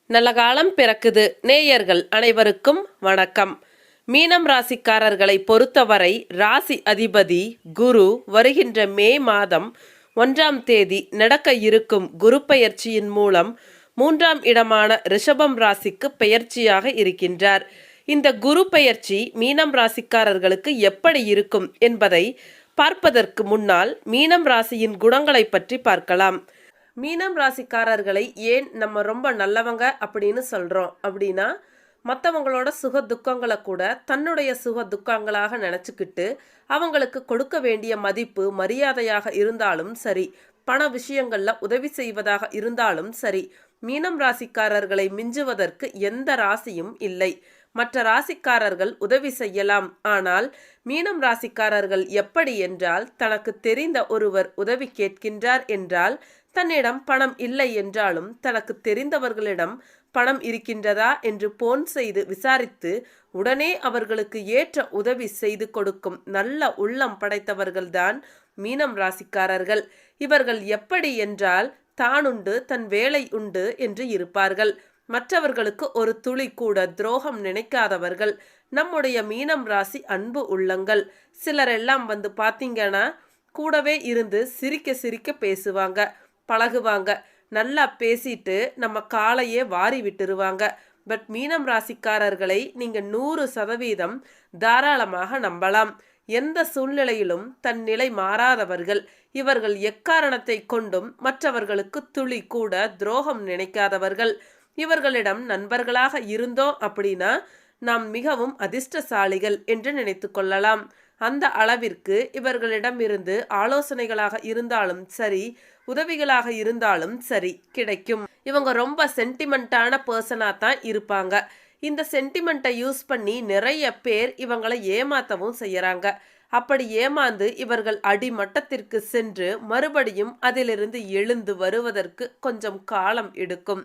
நல்ல காலம் பிறக்குது. நேயர்கள் அனைவருக்கும் வணக்கம். மீனம் ராசிக்காரர்களை பொறுத்தவரை ராசி அதிபதி குரு வருகின்ற மே மாதம் 1ஆம் தேதி நடக்க இருக்கும் குரு பெயர்ச்சியின் மூலம் 3ஆம் இடமான ரிஷபம் ராசிக்கு பெயர்ச்சியாக இருக்கின்றார். இந்த குரு பெயர்ச்சி மீனம் ராசிக்காரர்களுக்கு எப்படி இருக்கும் என்பதை பார்ப்பதற்கு முன்னால் மீனம் ராசியின் குணங்களை பற்றி பார்க்கலாம். மீனம் ராசிக்காரர்களை ஏன் நம்ம ரொம்ப நல்லவங்க அப்படின்னு சொல்கிறோம் அப்படின்னா, மற்றவங்களோட சுக துக்கங்களை கூட தன்னுடைய சுக துக்கங்களாக நினச்சிக்கிட்டு அவங்களுக்கு கொடுக்க வேண்டிய மதிப்பு மரியாதையாக இருந்தாலும் சரி, பண விஷயங்களில் உதவி செய்வதாக இருந்தாலும் சரி, மீனம் ராசிக்காரர்களை மிஞ்சுவதற்கு எந்த ராசியும் இல்லை. மற்ற ராசிக்காரர்கள் உதவி செய்யலாம், ஆனால் மீனம் ராசிக்காரர்கள் எப்படி என்றால், தனக்கு தெரிந்த ஒருவர் உதவி கேட்கின்றார் என்றால் தன்னிடம் பணம் இல்லை என்றாலும் தனக்கு தெரிந்தவர்களிடம் பணம் இருக்கின்றதா என்று போன் செய்து விசாரித்து உடனே அவர்களுக்கு ஏற்ற உதவி செய்து கொடுக்கும் நல்ல உள்ளம் படைத்தவர்கள்தான் மீனம் ராசிக்காரர்கள். இவர்கள் எப்படி என்றால், தானுண்டு தன் வேலை உண்டு என்று இருப்பார்கள். மற்றவர்களுக்கு ஒரு துளி கூட துரோகம் நினைக்காதவர்கள் நம்முடைய மீனம் ராசி அன்பு உள்ளங்கள். சிலரெல்லாம் வந்து பார்த்தீங்கன்னா கூடவே இருந்து சிரிக்க சிரிக்க பேசுவாங்க, பழகுவாங்க, நல்லா பேசிட்டு நம்ம காலையே வாரி விட்டுருவாங்க. பட் மீனம் ராசிக்காரர்களை நீங்கள் 100% தாராளமாக நம்பலாம். எந்த சூழ்நிலையிலும் தன் நிலை மாறாதவர்கள் இவர்கள். எக்காரணத்தை கொண்டும் மற்றவர்களுக்கு துளி கூட துரோகம் நினைக்காதவர்கள். இவர்களிடம் நண்பர்களாக இருந்தோம் அப்படின்னா நாம் மிகவும் அதிர்ஷ்டசாலிகள் என்று நினைத்து கொள்ளலாம். அந்த அளவிற்கு இவர்களிடமிருந்து ஆலோசனைகளாக இருந்தாலும் சரி, உதவிகளாக இருந்தாலும் சரி கிடைக்கும். இவங்க ரொம்ப சென்டிமெண்ட்டான பர்சனாக தான் இருப்பாங்க. இந்த சென்டிமெண்ட்டை யூஸ் பண்ணி நிறைய பேர் இவங்களை ஏமாற்றவும் செய்யறாங்க. அப்படி ஏமாந்து இவர்கள் அடிமட்டத்திற்கு சென்று மறுபடியும் அதிலிருந்து எழுந்து வருவதற்கு கொஞ்சம் காலம் எடுக்கும்.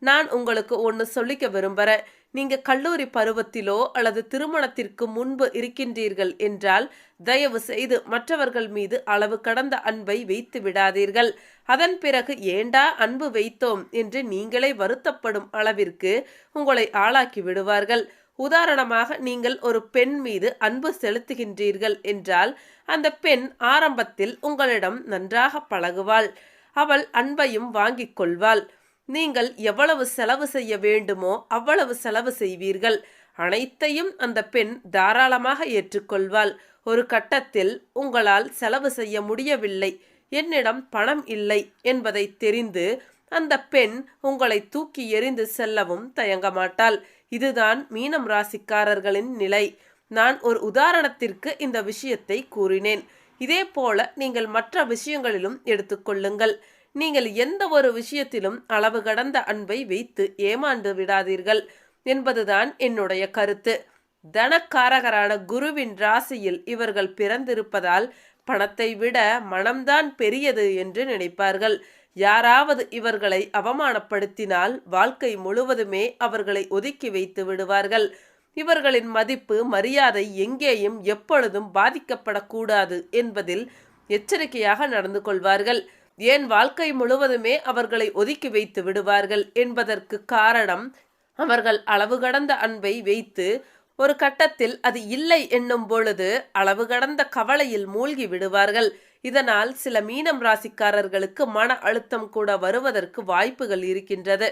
நான் உங்களுக்கு ஒன்று சொல்லிக்க விரும்புகிறேன். நீங்கள் கல்லூரி பருவத்திலோ அல்லது திருமணத்திற்கு முன்பு இருக்கின்றீர்கள் என்றால் தயவு செய்து மற்றவர்கள் மீது அளவு கடந்த அன்பை வைத்து விடாதீர்கள். அதன் பிறகு ஏண்டா அன்பு வைத்தோம் என்று நீங்களே வருத்தப்படும் அளவிற்கு உங்களை ஆளாக்கி விடுவார்கள். உதாரணமாக, நீங்கள் ஒரு பெண் மீது அன்பு செலுத்துகின்றீர்கள் என்றால் அந்த பெண் ஆரம்பத்தில் உங்களிடம் நன்றாக பழகுவாள். அவள் அன்பையும் வாங்கிக் கொள்வாள். நீங்கள் எவ்வளவு செலவு செய்ய வேண்டுமோ அவ்வளவு செலவு செய்வீர்கள். அனைத்தையும் அந்த பெண் தாராளமாக ஏற்றுக்கொள்வாள். ஒரு கட்டத்தில் உங்களால் செலவு செய்ய முடியவில்லை, என்னிடம் பணம் இல்லை என்பதை தெரிந்து அந்த பெண் உங்களை தூக்கி எறிந்து செல்லவும் தயங்க மாட்டாள். இதுதான் மீனம் ராசிக்காரர்களின் நிலை. நான் ஒரு உதாரணத்திற்கு இந்த விஷயத்தை கூறினேன். இதே போல நீங்கள் மற்ற விஷயங்களிலும் எடுத்துக்கொள்ளுங்கள். நீங்கள் எந்த ஒரு விஷயத்திலும் அளவு கடந்த அன்பை வைத்து ஏமாந்து விடாதீர்கள் என்பதுதான் என்னுடைய கருத்து. தனக்காரகரான குருவின் ராசியில் இவர்கள் பிறந்திருப்பதால் பணத்தை விட மனம்தான் பெரியது என்று நினைப்பார்கள். யாராவது இவர்களை அவமானப்படுத்தினால் வாழ்க்கை முழுவதுமே அவர்களை ஒதுக்கி வைத்து விடுவார்கள். இவர்களின் மதிப்பு மரியாதை எங்கேயும் எப்பொழுதும் பாதிக்கப்படக்கூடாது என்பதில் எச்சரிக்கையாக நடந்து கொள்வார்கள். ஏன் வாழ்க்கை முழுவதுமே அவர்களை ஒதுக்கி வைத்து விடுவார்கள் என்பதற்கு காரணம், அவர்கள் அளவு கடந்த அன்பை வைத்து ஒரு கட்டத்தில் அது இல்லை என்னும் பொழுது அளவு கடந்த கவலையில் மூழ்கி விடுவார்கள். இதனால் சில மீனம் ராசிக்காரர்களுக்கு மன அழுத்தம் கூட வருவதற்கு வாய்ப்புகள் இருக்கின்றது.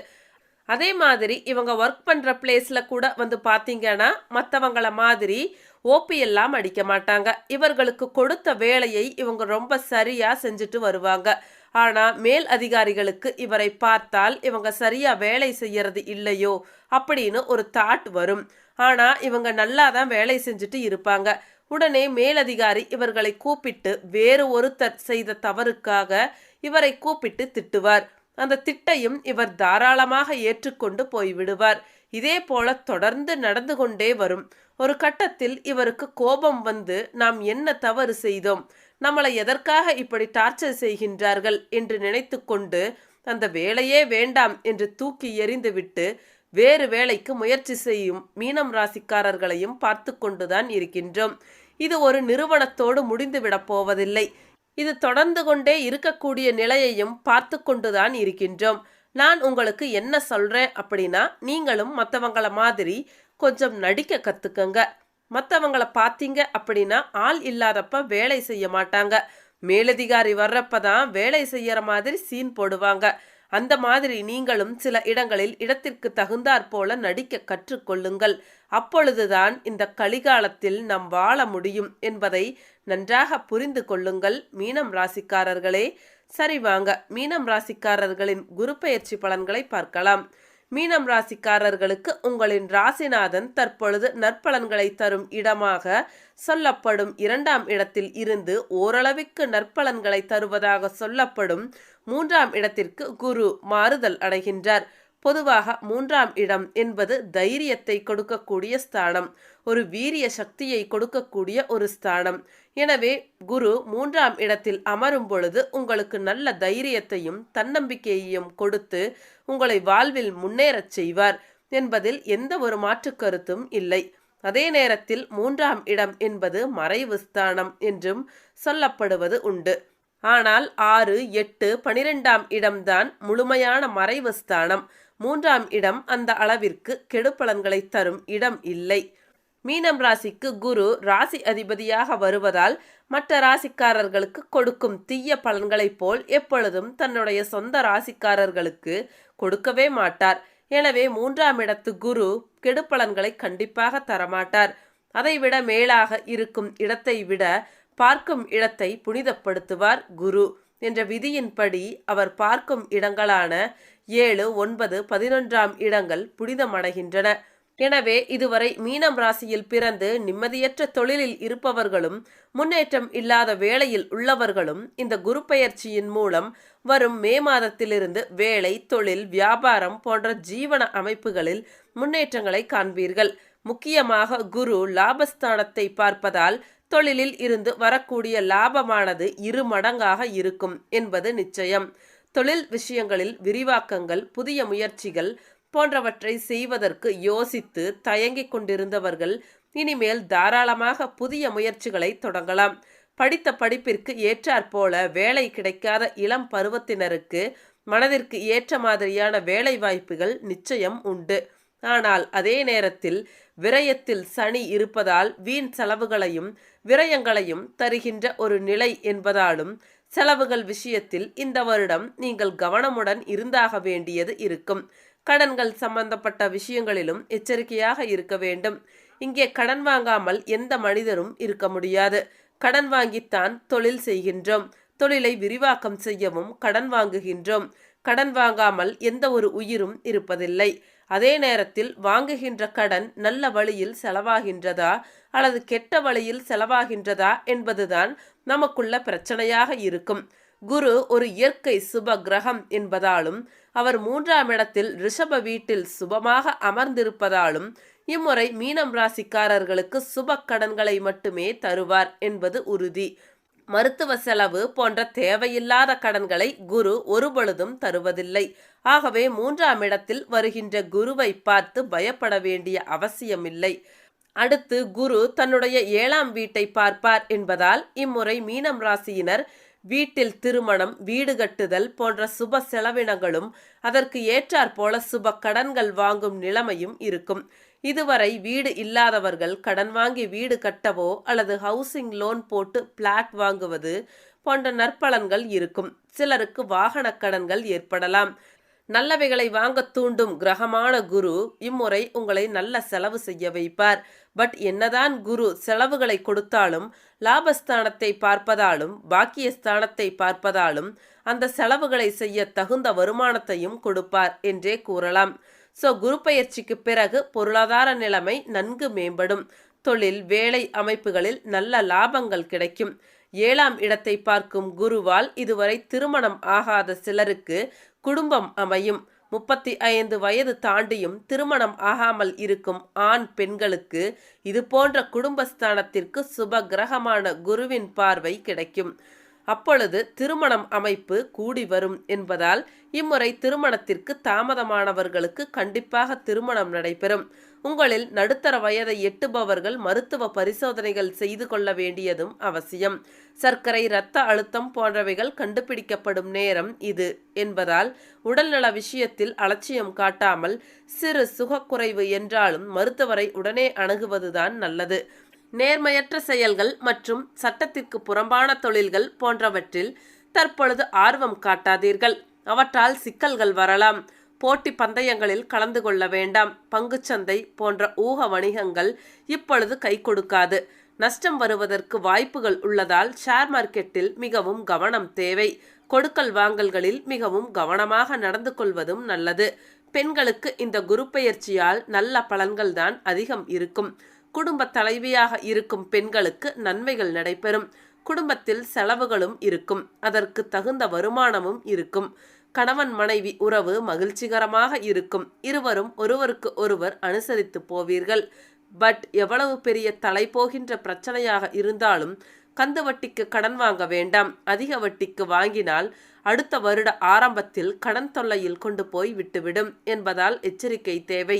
அதே மாதிரி இவங்க ஒர்க் பண்ணுற பிளேஸில் கூட வந்து பார்த்தீங்கன்னா மற்றவங்கள மாதிரி ஓபி எல்லாம் அடிக்க மாட்டாங்க. இவர்களுக்கு கொடுத்த வேலையை இவங்க ரொம்ப சரியாக செஞ்சுட்டு வருவாங்க. ஆனால் மேல் அதிகாரிகளுக்கு இவரை பார்த்தால் இவங்க சரியாக வேலை செய்யறது இல்லையோ அப்படின்னு ஒரு தாட் வரும். ஆனால் இவங்க நல்லா தான் வேலை செஞ்சுட்டு இருப்பாங்க. உடனே மேலதிகாரி இவர்களை கூப்பிட்டு வேறு ஒருத்தர் செய்த தவறுக்காக இவரை கூப்பிட்டு திட்டுவார். அந்த திட்டையும் இவர் தாராளமாக ஏற்றுக்கொண்டு போய்விடுவார். இதே போல தொடர்ந்து நடந்து கொண்டே வரும். ஒரு கட்டத்தில் இவருக்கு கோபம் வந்து, நாம் என்ன தவறு செய்தோம், நம்மளை எதற்காக இப்படி டார்ச்சர் செய்கின்றார்கள் என்று நினைத்து கொண்டு அந்த வேலையே வேண்டாம் என்று தூக்கி எறிந்துவிட்டு வேறு வேலைக்கு முயற்சி செய்யும் மீனம் ராசிக்காரர்களையும் பார்த்து கொண்டுதான் இருக்கின்றோம். இது ஒரு நிறுவனத்தோடு முடிந்துவிடப் போவதில்லை. இது தொடர்ந்து கொண்டே இருக்கக்கூடிய நிலையையும் பார்த்து கொண்டுதான் இருக்கின்றோம். நான் உங்களுக்கு என்ன சொல்றேன் அப்படின்னா, நீங்களும் மற்றவங்கள மாதிரி கொஞ்சம் நடிக்க கத்துக்கங்க. மற்றவங்கள பார்த்தீங்க அப்படின்னா ஆள் இல்லாதப்ப வேலை செய்ய மாட்டாங்க. மேலதிகாரி வர்றப்ப தான் வேலை செய்யற மாதிரி சீன் போடுவாங்க. அந்த மாதிரி நீங்களும் சில இடங்களில் இடத்திற்கு தகுந்தாற் போல நடிக்க கற்றுக்கொள்ளுங்கள். அப்பொழுதுதான் இந்த கலிகாலத்தில் நாம் வாழ முடியும் என்பதை நன்றாக புரிந்து கொள்ளுங்கள் மீனம் ராசிக்காரர்களே. சரி வாங்க, மீனம் ராசிக்காரர்களின் குரு பெயர்ச்சி பலன்களை பார்க்கலாம். மீனம் ராசிக்காரர்களுக்கு உங்களின் ராசிநாதன் தற்பொழுது நற்பலன்களை தரும் இடமாக சொல்லப்படும் 2ஆம் இடத்தில் இருந்து ஓரளவிற்கு நற்பலன்களை தருவதாக சொல்லப்படும் 3ஆம் இடத்திற்கு குரு மாறுதல் அடைகின்றார். பொதுவாக 3ஆம் இடம் என்பது தைரியத்தை கொடுக்கக்கூடிய ஸ்தானம், ஒரு வீரிய சக்தியை கொடுக்கக்கூடிய ஒரு ஸ்தானம். எனவே குரு 3ஆம் இடத்தில் அமரும் பொழுது உங்களுக்கு நல்ல தைரியத்தையும் தன்னம்பிக்கையையும் கொடுத்து உங்களை வாழ்வில் முன்னேறச் செய்வார் என்பதில் எந்த ஒரு மாற்று கருத்தும் இல்லை. அதே நேரத்தில் 3ஆம் இடம் என்பது மறைவு ஸ்தானம் என்றும் சொல்லப்படுவது உண்டு. ஆனால் 6, 8, 12ஆம் இடம்தான் முழுமையான மறைவு ஸ்தானம். 3ஆம் இடம் அந்த அளவிற்கு கெடுபலன்களை தரும் இடம் இல்லை. மீனம் ராசிக்கு குரு ராசி அதிபதியாக வருவதால் மற்ற ராசிக்காரர்களுக்கு கொடுக்கும் தீய பலன்களைப் போல் எப்பொழுதும் தன்னுடைய சொந்த ராசிக்காரர்களுக்கு கொடுக்கவே மாட்டார். எனவே 3ஆம் இடத்து குரு கெடுபலன்களை கண்டிப்பாக தரமாட்டார். அதைவிட மேலாக இருக்கும் இடத்தை விட பார்க்கும் இடத்தை புனிதப்படுத்துவார் குரு என்ற விதியின்படி அவர் பார்க்கும் இடங்களான 7, 9, 11ஆம் இடங்கள் புனிதமடைகின்றன. எனவே இதுவரை மீனம் ராசியில் பிறந்து நிம்மதியற்ற தொழிலில் இருப்பவர்களும் முன்னேற்றம் இல்லாத வேளையில் உள்ளவர்களும் இந்த குரு பெயர்ச்சியின் மூலம் வரும் மே மாதத்திலிருந்து வேலை, தொழில், வியாபாரம் போன்ற ஜீவன அமைப்புகளில் முன்னேற்றங்களை காண்பீர்கள். முக்கியமாக குரு லாபஸ்தானத்தை பார்ப்பதால் தொழிலில் இருந்து வரக்கூடிய லாபமானது 2 மடங்காக இருக்கும் என்பது நிச்சயம். தொழில் விஷயங்களில் விரிவாக்கங்கள், புதிய முயற்சிகள் போன்றவற்றை செய்வதற்கு யோசித்து தயங்கிக் கொண்டிருந்தவர்கள் இனிமேல் தாராளமாக புதிய முயற்சிகளை தொடங்கலாம். படித்த படிப்பிற்கு ஏற்றாற்போல வேலை கிடைக்காத இளம் பருவத்தினருக்கு மனதிற்கு ஏற்ற மாதிரியான வேலை வாய்ப்புகள் நிச்சயம் உண்டு. ஆனால் அதே நேரத்தில் விரயத்தில் சனி இருப்பதால் வீண் செலவுகளையும் விரயங்களையும் தருகின்ற ஒரு நிலை என்பதாலும் செலவுகள் விஷயத்தில் இந்த வருடம் நீங்கள் கவனமுடன் இருந்தாக வேண்டியது இருக்கும். கடன்கள் சம்பந்தப்பட்ட விஷயங்களிலும் எச்சரிக்கையாக இருக்க வேண்டும். இங்கே கடன் வாங்காமல் எந்த மனிதரும் இருக்க முடியாது. கடன் வாங்கித்தான் தொழில் செய்கின்றோம். தொழிலை விரிவாக்கம் செய்யவும் கடன் வாங்குகின்றோம். கடன் வாங்காமல் எந்த ஒரு உயிரும் இருப்பதில்லை. அதே நேரத்தில் வாங்குகின்ற கடன் நல்ல வழியில் செலவாகின்றதா அல்லது கெட்ட வழியில் செலவாகின்றதா என்பதுதான் நமக்குள்ள பிரச்சனையாக இருக்கும். குரு ஒரு இயற்கை சுப கிரகம் என்பதாலும் அவர் 3ஆம் இடத்தில் ரிஷப வீட்டில் சுபமாக அமர்ந்திருப்பதாலும் இம்முறை மீனம் ராசிக்காரர்களுக்கு சுப கடன்களை மட்டுமே தருவார் என்பது உறுதி. மருத்துவ செலவு போன்ற தேவையில்லாத கடன்களை குரு ஒருபொழுதும் தருவதில்லை. ஆகவே 3ஆம் இடத்தில் வருகின்ற குருவை பார்த்து பயப்பட வேண்டிய அவசியமில்லை. அடுத்து குரு தன்னுடைய 7ஆம் வீட்டை பார்ப்பார் என்பதால் இம்முறை மீனம் ராசியினர் வீட்டில் திருமணம், வீடு கட்டுதல் போன்ற சுப செலவினங்களும் அதற்கு ஏற்றாற்போல சுப கடன்கள் வாங்கும் நிலைமையும் இருக்கும். இதுவரை வீடு இல்லாதவர்கள் கடன் வாங்கி வீடு கட்டவோ அல்லது ஹவுசிங் லோன் போட்டு பிளாட் வாங்குவது போன்ற நற்பலன்கள் இருக்கும். சிலருக்கு வாகன கடன்கள் ஏற்படலாம். நல்லவைகளை வாங்க தூண்டும் கிரகமான குரு இம்முறை உங்களை நல்ல செலவு செய்ய வைப்பார். பட் என்னதான் குரு செலவுகளை கொடுத்தாலும் லாபஸ்தானத்தை பார்ப்பதாலும் பாக்கியஸ்தானத்தை பார்ப்பதாலும் அந்த செலவுகளை செய்ய தகுந்த வருமானத்தையும் கொடுப்பார் என்றே கூறலாம். குரு பெயர்ச்சிக்கு பிறகு பொருளாதார நிலைமை நன்கு மேம்படும். தொழில், வேலை அமைப்புகளில் நல்ல லாபங்கள் கிடைக்கும். 7ஆம் இடத்தை பார்க்கும் குருவால் இதுவரை திருமணம் ஆகாத சிலருக்கு குடும்பம் அமையும். 35 வயது தாண்டியும் திருமணம் ஆகாமல் இருக்கும் ஆண் பெண்களுக்கு இது போன்ற குடும்பஸ்தானத்திற்கு சுப கிரகமான குருவின் பார்வை கிடைக்கும். அப்பொழுது திருமணம் அமைப்பு கூடி வரும் என்பதால் இம்முறை திருமணத்திற்கு தாமதமானவர்களுக்கு கண்டிப்பாக திருமணம் நடைபெறும். உங்களில் நடுத்தர வயதை எட்டுபவர்கள் மருத்துவ பரிசோதனைகள் செய்து கொள்ள வேண்டியதும் அவசியம். சர்க்கரை, இரத்த அழுத்தம் போன்றவைகள் கண்டுபிடிக்கப்படும் நேரம் இது என்பதால் உடல்நல விஷயத்தில் அலட்சியம் காட்டாமல் சிறு சுகக்குறைவு என்றாலும் மருத்துவரை உடனே அணுகுவதுதான் நல்லது. நேர்மையற்ற செயல்கள் மற்றும் சட்டத்திற்கு புறம்பான தொழில்கள் போன்றவற்றில் தற்பொழுது ஆர்வம் காட்டாதீர்கள். அவற்றால் சிக்கல்கள் வரலாம். போட்டி பந்தயங்களில் கலந்து கொள்ள வேண்டாம். பங்குச்சந்தை போன்ற ஊக வணிகங்கள் இப்பொழுது கை கொடுக்காது. நஷ்டம் வருவதற்கு வாய்ப்புகள் உள்ளதால் ஷேர் மார்க்கெட்டில் மிகவும் கவனம் தேவை. கொடுக்கல் வாங்கல்களில் மிகவும் கவனமாக நடந்து கொள்வதும் நல்லது. பெண்களுக்கு இந்த குரு பெயர்ச்சியால் நல்ல பலன்கள் தான் அதிகம் இருக்கும். குடும்ப தலைவியாக இருக்கும் பெண்களுக்கு நன்மைகள் நடைபெறும். குடும்பத்தில் செலவுகளும் இருக்கும். அதற்கு தகுந்த வருமானமும் இருக்கும். கணவன் மனைவி உறவு மகிழ்ச்சிகரமாக இருக்கும். இருவரும் ஒருவருக்கு ஒருவர் அனுசரித்து போவீர்கள். பட் எவ்வளவு பெரிய தலை போகின்ற பிரச்சனையாக இருந்தாலும் கந்து வட்டிக்கு கடன் வாங்க வேண்டாம். அதிக வட்டிக்கு வாங்கினால் அடுத்த வருட ஆரம்பத்தில் கடன் தொல்லையில் கொண்டு போய் விட்டுவிடும் என்பதால் எச்சரிக்கை தேவை.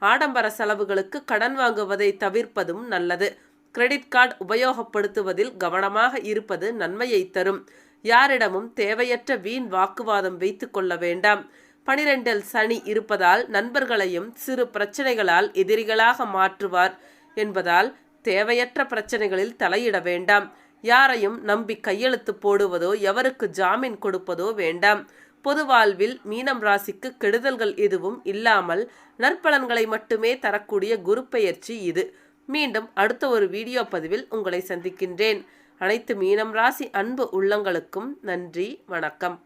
ஆடம்பர செலவுகளுக்கு கடன் வாங்குவதை தவிர்ப்பதும் நல்லது. கிரெடிட் கார்டு உபயோகப்படுத்துவதில் கவனமாக இருப்பது நன்மையை தரும். யாரிடமும் தேவையற்ற வீண் வாக்குவாதம் வைத்து கொள்ள வேண்டாம். 12இல் சனி இருப்பதால் நண்பர்களையும் சிறு பிரச்சனைகளால் எதிரிகளாக மாற்றுவார் என்பதால் தேவையற்ற பிரச்சனைகளில் தலையிட வேண்டாம். யாரையும் நம்பி கையெழுத்து போடுவதோ எவருக்கு ஜாமீன் கொடுப்பதோ வேண்டாம். பொது வாழ்வில் மீனம் ராசிக்கு கெடுதல்கள் எதுவும் இல்லாமல் நற்பலன்களை மட்டுமே தரக்கூடிய குரு பெயர்ச்சி இது. மீண்டும் அடுத்த ஒரு வீடியோ பதிவில் உங்களை சந்திக்கின்றேன். அனைத்து மீனம் ராசி அன்பு உள்ளங்களுக்கும் நன்றி, வணக்கம்.